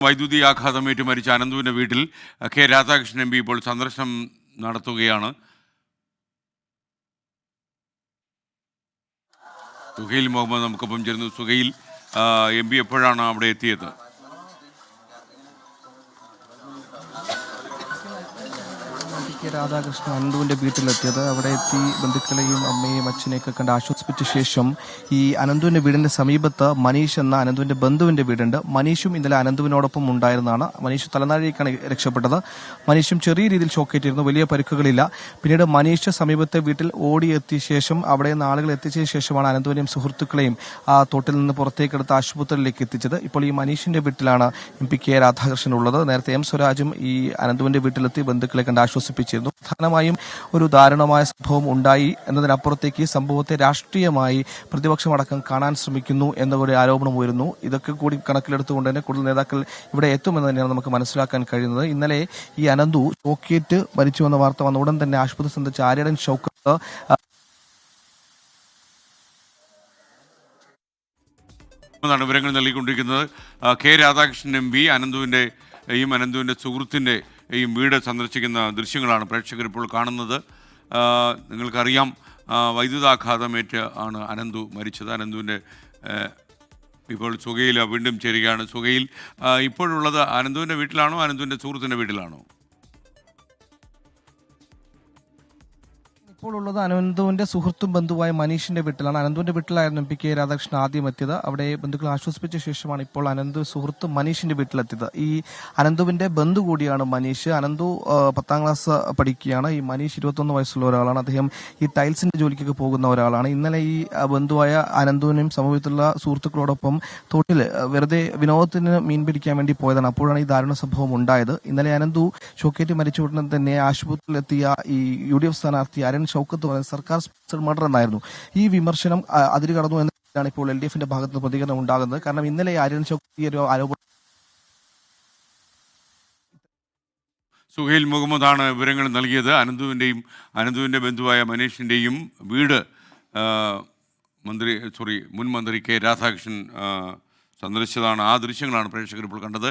വൈദ്യുതി ആഘാതമേറ്റ് മരിച്ച അനന്തുവിൻ്റെ വീട്ടിൽ കെ രാധാകൃഷ്ണൻ എം പി ഇപ്പോൾ സന്ദർശനം നടത്തുകയാണ്. സുഹൈൽ മുഹമ്മദ് നമുക്കൊപ്പം ചേരുന്നു. സുഹൈൽ, എം പി എപ്പോഴാണ് അവിടെ എത്തിയത്? രാധാകൃഷ്ണൻ അനന്തുവിൻ്റെ വീട്ടിലെത്തിയത്. അവിടെ എത്തി ബന്ധുക്കളെയും അമ്മയെയും അച്ഛനെയൊക്കെ കണ്ട് ആശ്വസിപ്പിച്ച ശേഷം ഈ അനന്തുവിൻ്റെ വീടിൻ്റെ സമീപത്ത് മനീഷ് എന്ന അനന്തുവിൻ്റെ ബന്ധുവിൻ്റെ വീടുണ്ട്. മനീഷും ഇന്നലെ അനന്തുവിനോടൊപ്പം ഉണ്ടായിരുന്നതാണ്. മനീഷ് തലനാരിഴയ്ക്കാണ് രക്ഷപ്പെട്ടത്. മനീഷും ചെറിയ രീതിയിൽ ഷോക്കേറ്റിരുന്നു, വലിയ പരിക്കുകളില്ല. പിന്നീട് മനീഷ് സമീപത്തെ വീട്ടിൽ ഓടിയെത്തിയ ശേഷം അവിടെ നിന്ന് ആളുകൾ എത്തിച്ചതിന് ശേഷമാണ് അനന്തുവിനെയും സുഹൃത്തുക്കളെയും ആ തോട്ടിൽ നിന്ന് പുറത്തേക്കെടുത്ത് ആശുപത്രിയിലേക്ക് എത്തിച്ചത്. ഇപ്പോൾ ഈ മനീഷിൻ്റെ വീട്ടിലാണ് എം പി കെ രാധാകൃഷ്ണൻ ഉള്ളത്. നേരത്തെ എം സ്വരാജും ഈ അനന്തുവിൻ്റെ വീട്ടിലെത്തി ബന്ധുക്കളെ കണ്ട് ആശ്വസിപ്പിച്ചിരുന്നു. പ്രധാനമായും ഒരു ദാരുണമായ സംഭവം ഉണ്ടായി എന്നതിനപ്പുറത്തേക്ക് ഈ സംഭവത്തെ രാഷ്ട്രീയമായി പ്രതിപക്ഷമടക്കം കാണാൻ ശ്രമിക്കുന്നു എന്നൊരു ആരോപണം ഉയരുന്നു. ഇതൊക്കെ കൂടി കണക്കിലെടുത്തുകൊണ്ട് തന്നെ കൂടുതൽ നേതാക്കൾ ഇവിടെ എത്തുമെന്ന് തന്നെയാണ് നമുക്ക് മനസ്സിലാക്കാൻ കഴിയുന്നത്. ഇന്നലെ ഈ അനന്തു ഷോക്കേറ്റ് മരിച്ചുവെന്ന വാർത്ത വന്ന ഉടൻ തന്നെ ആശുപത്രി സന്ദർശിച്ച ആര്യടൻ ഷൗക്കത്ത് വിവരങ്ങൾ നൽകിക്കൊണ്ടിരിക്കുന്നത്. കെ രാധാകൃഷ്ണൻ എം പി അനന്തുവിൻ്റെ സുഹൃത്തിൻ്റെയും വീട് സന്ദർശിക്കുന്ന ദൃശ്യങ്ങളാണ് പ്രേക്ഷകർ ഇപ്പോൾ കാണുന്നത്. നിങ്ങൾക്കറിയാം, വൈദ്യുതാഘാതമേറ്റ് ആണ് അനന്തു മരിച്ചത്. അനന്തുവിൻ്റെ ഇപ്പോൾ സുഹൈൽ വീണ്ടും ചേരുകയാണ്. സുഹൈൽ, ഇപ്പോഴുള്ളത് അനന്തുവിൻ്റെ വീട്ടിലാണോ അനന്തുവിൻ്റെ സുഹൃത്തിൻ്റെ വീട്ടിലാണോ? ഇപ്പോൾ ഉള്ളത് അനന്തുവിന്റെ സുഹൃത്തും ബന്ധുവായ മനീഷിന്റെ വീട്ടിലാണ്. അനന്തുവിന്റെ വീട്ടിലായിരുന്നു എം പി കെ രാധാകൃഷ്ണൻ ആദ്യം എത്തിയത്. അവിടെ ബന്ധുക്കൾ ആശ്വസിപ്പിച്ച ശേഷമാണ് ഇപ്പോൾ അനന്തു സുഹൃത്ത് മനീഷിന്റെ വീട്ടിലെത്തിയത്. ഈ അനന്തുവിന്റെ ബന്ധു കൂടിയാണ് മനീഷ്. അനന്തു 10ാം ക്ലാസ് പഠിക്കുകയാണ്. ഈ മനീഷ് 21 വയസ്സുള്ള ഒരാളാണ്. അദ്ദേഹം ഈ ടൈൽസിന്റെ ജോലിക്കൊക്കെ പോകുന്ന ഒരാളാണ്. ഇന്നലെ ഈ ബന്ധുവായ അനന്തുവിനും സമീപത്തുള്ള സുഹൃത്തുക്കളോടൊപ്പം തോട്ടിൽ വെറുതെ വിനോദത്തിന് മീൻ പിടിക്കാൻ വേണ്ടി പോയതാണ്. അപ്പോഴാണ് ഈ ദാരുണ സംഭവം ഉണ്ടായത്. ഇന്നലെ അനന്തു ഷോക്കേറ്റ് മരിച്ച ഉടനെ തന്നെ ആശുപത്രിയിലെത്തിയ ഈ UDF സ്ഥാനാർത്ഥി ആര്യൻ ഷൗക്കത്ത് പറഞ്ഞ സർക്കാർ സ്പോൺസർഡ് മർഡർ എന്നായിരുന്നു. ഈ വിമർശനം അതിര് കടന്നു എന്നാണ് ഇപ്പോൾ LDFന്റെ ഭാഗത്ത് നിന്ന് പ്രതികരണം ഉണ്ടാകുന്നത്. കാരണം ഇന്നലെ ആര്യൻ ഷൗക്കത്ത് ഒരു ആരോപണം. സുഹൈൽ മുഹമ്മദാണ് വിവരങ്ങൾ നൽകിയത്. അനന്തുവിൻ്റെ ബന്ധുവായ മനീഷിൻ്റെയും വീട് മുൻ മന്ത്രി കെ രാധാകൃഷ്ണൻ സന്ദർശിച്ചതാണ്. ആ ദൃശ്യങ്ങളാണ് പ്രേക്ഷകർ ഇപ്പോൾ കണ്ടത്.